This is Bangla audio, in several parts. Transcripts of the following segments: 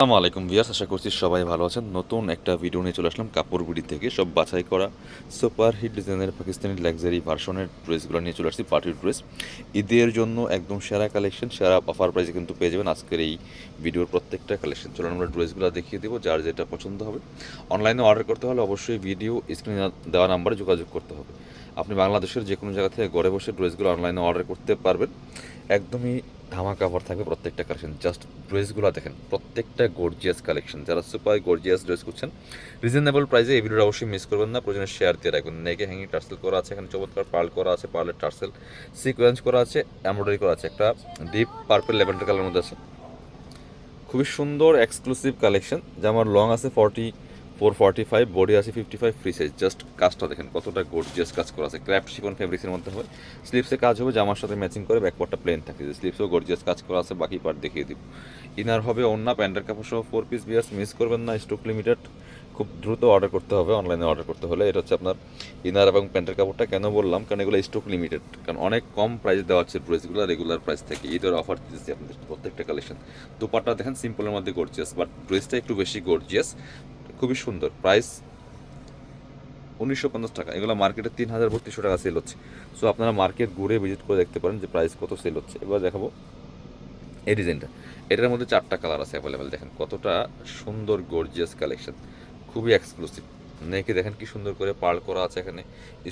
আসসালামু আলাইকুম ভিউয়ার্স, আশা করছি সবাই ভালো আছেন। নতুন একটা ভিডিও নিয়ে চলে আসলাম কাপড়গুড়ি থেকে। সব বাছাই করা সুপার হিট ডিজাইনের পাকিস্তানি লাক্সারি ভার্সনের ড্রেসগুলো নিয়ে চলে আসছি, পার্টির ড্রেস। ঈদের জন্য একদম সেরা কালেকশন, সেরা অফার প্রাইসে কিন্তু পেয়ে যাবেন আজকের এই ভিডিওর প্রত্যেকটা কালেকশন। চলুন আমরা ড্রেসগুলো দেখিয়ে দেবো, যার যেটা পছন্দ হবে। অনলাইনে অর্ডার করতে হলে অবশ্যই ভিডিও স্ক্রিনে দেওয়া নাম্বারে যোগাযোগ করতে হবে। আপনি বাংলাদেশের যে কোনো জায়গা থেকে ঘরে বসে ড্রেসগুলো অনলাইনে অর্ডার করতে পারবেন। একদমই ধামাকা অফার থাকবে প্রত্যেকটা কালেকশন। জাস্ট ড্রেসগুলো দেখেন, প্রত্যেকটা গর্জিয়াস কালেকশন। যারা সুপার গর্জিয়াস ড্রেস করছেন রিজনেবল প্রাইসে, এই ভিডিওটা অবশ্যই মিস করবেন না। প্রয়োজনে শেয়ার দিয়ে রাখবেন। নেকে হ্যাঙ্গিং টার্সেল করা আছে, এখানে চমৎকার পার্ল করা আছে, পার্লের টার্সেল সিকোয়েন্স করা আছে, এমব্রয়ডারি করা আছে, একটা ডিপ পার্পল ল্যাভেন্ডার কালারের মধ্যে আছে। খুবই সুন্দর এক্সক্লুসিভ কালেকশন। জামার লং আছে 44-45, বডি আছে 55, ফ্রি সাইজ। জাস্ট কাজটা দেখেন কতটা গর্জিয়াস কাজ করা আছে, ক্র্যাফট শিফন ফেব্রিক্সের মধ্যে হবে। স্লিপসে কাজ হবে, জামার সাথে ম্যাচিং করে, ব্যাকপার্টটা প্লেন থাকে। স্লিপসেও গর্জিয়াস কাজ করা আছে, বাকি পার্ট দেখিয়ে দিব। ইনার হবে ওন্না, প্যান্টের কাপড় সহ 4 পিস বিয়ার্স, মিস করবেন না। স্টক লিমিটেড, খুব দ্রুত অর্ডার করতে হবে অনলাইনে অর্ডার করতে হলে। এটা হচ্ছে আপনার ইনার এবং প্যান্টের কাপড়টা। কেন বললাম, কারণ এগুলো স্টক লিমিটেড, কারণ অনেক কম প্রাইস দেওয়া হচ্ছে ড্রেসগুলো রেগুলার প্রাইস থেকে। ঈদের অফার দিতেছি আপনাদের প্রত্যেকটা কালেকশন। দুপাট্টা দেখেন সিম্পলের মধ্যে গর্জিয়াস, বাট ড্রেসটা একটু বেশি গর্জিয়াস, খুবই সুন্দর। প্রাইস 1950 টাকা। এগুলো মার্কেটে 3000-3200 টাকা সেল হচ্ছে। সো আপনারা মার্কেট ঘুরে ভিজিট করে দেখতে পারেন যে প্রাইস কত সেল হচ্ছে। এবার দেখাবো এই ডিজাইনটা। এটার মধ্যে 4টা কালার আছে অ্যাভেলেবেল। দেখেন কতটা সুন্দর গর্জিয়াস কালেকশন, খুবই এক্সক্লুসিভ। নেকে দেখেন কি সুন্দর করে পার্ল করা আছে, এখানে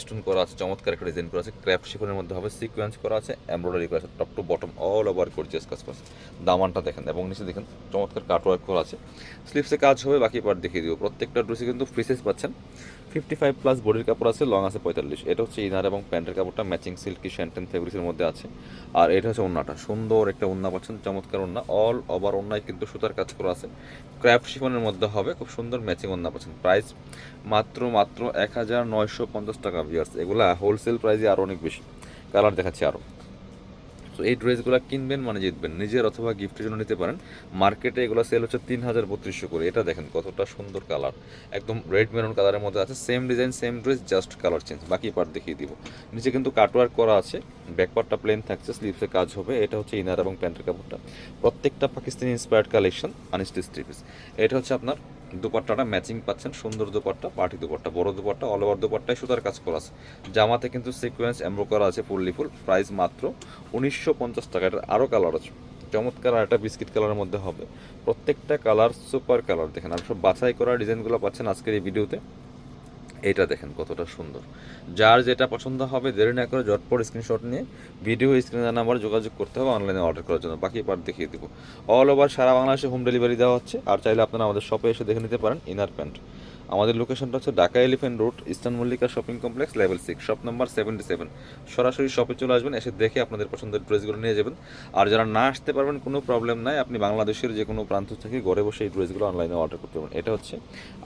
স্টোন করা আছে, চমৎকার একটা ডিজাইন করা আছে, ক্র্যাফট শিফনের মধ্যে হবে, সিকোয়েন্স করা আছে, এমব্রয়ডারি করা আছে, top to bottom all over gorgeous কাজ করা আছে। দামানটা দেখেন এবং নিচে দেখেন চমৎকার কাটওয়ার্ক করা আছে। স্লিপসে কাজ হবে, বাকি পার্ট দেখিয়ে দিব। প্রত্যেকটা ড্রেসে কিন্তু ফ্রি সাইজ পাচ্ছেন। 55+ বডির কাপড় আছে, লং আছে 45। এটা হচ্ছে ইনার এবং প্যান্টের কাপড়টা ম্যাচিং সিল্কি শ্যান্টেন ফেব্রিক্সের মধ্যে আছে। আর এটা হচ্ছে ওন্নাটা, সুন্দর একটা ওন্না পাচ্ছেন, চমৎকার ওন্না, অল ওভার ওন্নায় কিন্তু সুতার কাজ করা আছে, ক্র্যাফট শিফনের মধ্যে হবে, খুব সুন্দর ম্যাচিং ওন্না পাচ্ছেন। প্রাইস মাত্র 1950 টাকা ভিউয়ার্স। এগুলা হোলসেল প্রাইসে আরও অনেক বেশি। কালার দেখাচ্ছি আরও। তো এই ড্রেসগুলো কিনবেন মানে জিতবেন, নিজের অথবা গিফটের জন্য নিতে পারেন। মার্কেটে এগুলো সেল হচ্ছে 3200 করে। এটা দেখেন কতটা সুন্দর কালার, একদম রেড মেরুন কালারের মধ্যে আছে। Same design same dress, just colour change. বাকি পার্ট দেখিয়ে দিব। নিচে কিন্তু কাটওয়ার্ক করা আছে, ব্যাক পার্টটা প্লেন থাকছে, স্লিভসে কাজ হবে। এটা হচ্ছে ইনার এবং প্যান্টের কাপড়টা। প্রত্যেকটা Pakistani inspired collection, unstitch three piece. এটা হচ্ছে আপনার দুপাট্টাটা ম্যাচিং পাচ্ছেন, সুন্দর দুপাট্টা, পার্টি দুপাট্টা, বড় দুপাট্টা, অল ওভার দুপাট্টায় সুতার কাজ করা আছে। জামাতে কিন্তু সিকোয়েন্স এমব্রো করা আছে ফুললি ফুল। প্রাইস মাত্র 1950 টাকা। এটার আরও কালার আছে, চমৎকার। আর একটা বিস্কিট কালারের মধ্যে হবে। প্রত্যেকটা কালার সুপার কালার দেখেন। আর সব বাছাই করা ডিজাইনগুলো পাচ্ছেন আজকের এই ভিডিওতে। এটা দেখেন কতটা সুন্দর। যার যেটা পছন্দ হবে দেরি না করে ঝটপট স্ক্রিনশট নিয়ে ভিডিও স্ক্রিনে নাম্বার যোগাযোগ করতে হবে অনলাইনে অর্ডার করার জন্য। বাকি পার্ট দেখিয়ে দিব। অল ওভার সারা বাংলাদেশে হোম ডেলিভারি দেওয়া হচ্ছে। আর চাইলে আপনারা আমাদের শপে এসে দেখে নিতে পারেন ইনার প্যান্ট। আমাদের লোকেশনটা হচ্ছে Dhaka elephant road, eastern Mallika shopping complex, level 6, shop number 77। সরাসরি শপে চলে আসবেন, এসে দেখে আপনাদের পছন্দের ড্রেসগুলো নিয়ে যাবেন। আর যারা না আসতে পারবেন কোনো প্রবলেম নাই, আপনি বাংলাদেশের যে কোনো প্রান্ত থেকে ঘরে বসে এই ড্রেসগুলো অনলাইনে অর্ডার করতে পারবেন। এটা হচ্ছে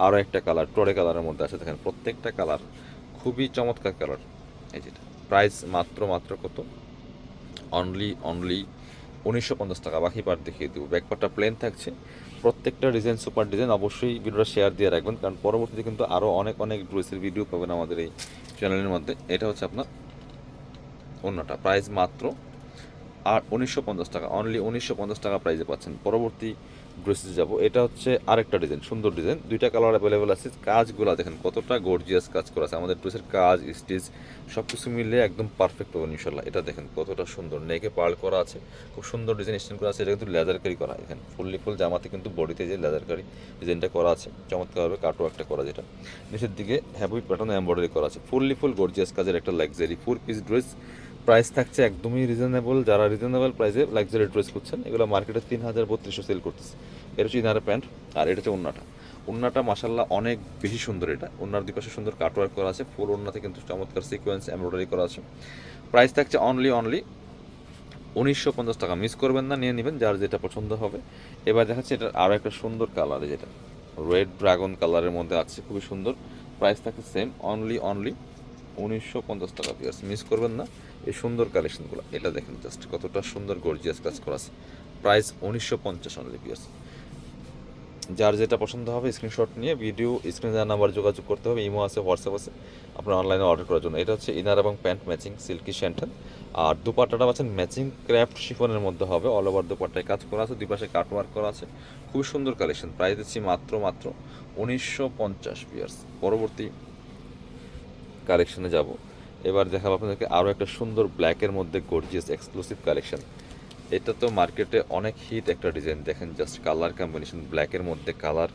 আরও একটা কালার, টোরে কালারের মধ্যে আছে। দেখেন প্রত্যেকটা কালার খুবই চমৎকার কালার। এই যেটা প্রাইস মাত্র কত, অনলি 1950 টাকা। বাকি পার্ট দেখিয়ে দেবো। ব্যাক পার্টটা প্লেন থাকছে, প্রত্যেকটা ডিজাইন সুপার ডিজাইন। অবশ্যই ভিডিওটা শেয়ার দিয়ে রাখবেন, কারণ পরবর্তীতে কিন্তু আরও অনেক ড্রেসের ভিডিও পাবেন আমাদের এই চ্যানেলের মধ্যে। এটা হচ্ছে আপনার অন্যটা। প্রাইস মাত্র 1950 টাকা, অনলি 1950 টাকা প্রাইসে পাচ্ছেন। পরবর্তী ড্রেসে যাব। এটা হচ্ছে আরেকটা ডিজাইন, সুন্দর ডিজাইন, দুইটা কালার অ্যাভেলেবেল আছে। কাজগুলো দেখেন কতটা গর্জিয়াস কাজ করা আছে। আমাদের ড্রেসের কাজ স্টিচ সব কিছু মিলে একদম পারফেক্ট হবে ইনশাল্লাহ। এটা দেখেন কতটা সুন্দর, নেকে পার্ল করা আছে, খুব সুন্দর ডিজাইন স্টেন করা আছে। এটা কিন্তু লেজার কারি করা, এখানে ফুললি ফুল জামাতে কিন্তু বডিতে যে লেজার কারি ডিজাইনটা করা আছে, চমৎকারভাবে কাটো একটা করা, যেটা নিচের দিকে হ্যাভি প্যাটার্ন এমব্রয়ডারি করা আছে। ফুললি ফুল গর্জিয়াস কাজের একটা লাক্সারি 4 পিস ড্রেস। প্রাইস থাকছে একদমই রিজনেবল। যারা রিজনেবল প্রাইসে লাক্সারি ড্রেস করছেন, এগুলো মার্কেটে 3200 সেল করতেছে। এটা হচ্ছে ইনার প্যান্ট, আর এটা হচ্ছে ওন্নাটা। ওন্নাটা মাসাল্লাহ অনেক বেশি সুন্দর। এটা ওন্নার দুই পাশে সুন্দর কাটওয়ার্ক করা আছে, ফুল ওন্নাতে কিন্তু চমৎকার সিকোয়েন্স এমব্রয়ডারি করা আছে। প্রাইস থাকছে অনলি 1950 টাকা। মিস করবেন না, নিয়ে নেবেন যার যেটা পছন্দ হবে। এবার দেখাচ্ছে এটা আরও একটা সুন্দর কালার, যেটা রেড ড্রাগন কালারের মধ্যে আছে, খুবই সুন্দর। প্রাইস থাকছে সেম, অনলি 1950 টাকা। পিয়ার্স মিস করবেন না এই সুন্দর কালেকশনগুলো। এটা দেখেন জাস্ট কতটা সুন্দর গর্জিয়াস কাজ করা আছে। প্রাইস 1950 অনলি পিয়ার্স। যার যেটা পছন্দ হবে স্ক্রিনশট নিয়ে ভিডিও স্ক্রিনে দেওয়া নাম্বার যোগাযোগ করতে হবে। ইমো আছে, হোয়াটসঅ্যাপ আছে আপনার অনলাইনে অর্ডার করার জন্য। এটা হচ্ছে ইনার এবং প্যান্ট ম্যাচিং সিল্কি শ্যান্টেন। আর দোপাট্টাটা পাচ্ছেন ম্যাচিং ক্র্যাফট শিফনের মধ্যে হবে, অল ওভার দোপাট্টায় কাজ করা আছে, দুই পাশে কাট ওয়ার্ক করা আছে, খুবই সুন্দর কালেকশন। প্রাইস দিচ্ছি মাত্র 1950 পিয়ার্স। পরবর্তী কালেকশনে যাব। এবার দেখাবো আপনাদেরকে আরও একটা সুন্দর ব্ল্যাকের মধ্যে গর্জিয়াস এক্সক্লুসিভ কালেকশন। এটা তো মার্কেটে অনেক হিট একটা ডিজাইন, দেখেন জাস্ট কালার কম্বিনেশন, ব্ল্যাকের মধ্যে কালার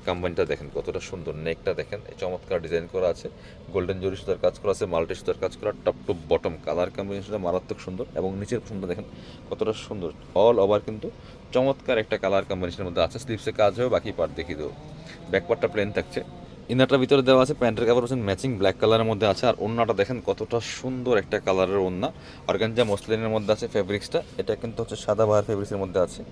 কম্বাইনটা দেখেন কতটা সুন্দর, নেকটা দেখেন এই চমৎকার ডিজাইন করা আছে, গোল্ডেন জরি সুতার কাজ করা আছে, মাল্টি সুতার কাজ করা, টপ টু বটম কালার কম্বিনেশনটা মারাত্মক সুন্দর, এবং নিচের পোর্শনটা দেখেন কতটা সুন্দর, অল ওভার কিন্তু চমৎকার একটা কালার কম্বিনেশনের মধ্যে আছে। স্লিভসে কাজ হবে, বাকি পার্ট দেখিয়ে দেবো। ব্যাক পার্টটা প্লেন থাকছে, ইনারটার ভিতরে দেওয়া আছে, প্যান্টের কাপড় হচ্ছে ম্যাচিং ব্ল্যাক কালারের মধ্যে আছে, আর ওন্নাটা দেখেন কতটা সুন্দর একটা কালারের ওন্না, অর্গানজা মসলিনের মধ্যে আছে ফেব্রিক্সটা, এটা কিন্তু হচ্ছে সাদাবাহার ফেব্রিক্সের মধ্যে আছে,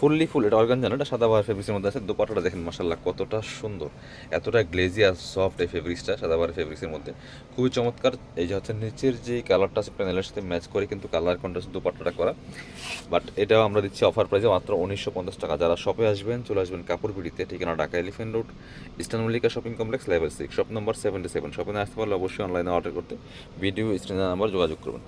ফুল এটা অর্গানজা না, এটা সাদাবাহার ফেব্রিক্সের মধ্যে আছে। দোপাট্টাটা দেখেন মাশাআল্লাহ কতটা সুন্দর, এতটা গ্লেজি আর সফট এই ফেব্রিক্সটা সাদাবাহার ফেব্রিক্সের মধ্যে, খুবই চমৎকার। এই যে হচ্ছে নিচের যে কালারটা আছে প্যানেলের সাথে ম্যাচ করে কিন্তু কালার কন্ট্রাস্ট দোপাট্টাটা করা, বাট এটাও আমরা দিচ্ছি অফার প্রাইসে মাত্র 1950 টাকা। যারা শপে আসবেন চলে আসবেন কাপড় বিড়িতে, ঠিকানা Dhaka elephant road, eastern Mallika shopping complex, level 6, shop number 77। শপে না আসতে পারলে অবশ্যই অনলাইনে অর্ডার করতে ভিডিও স্ক্রিনে নাম্বার যোগাযোগ করবেন।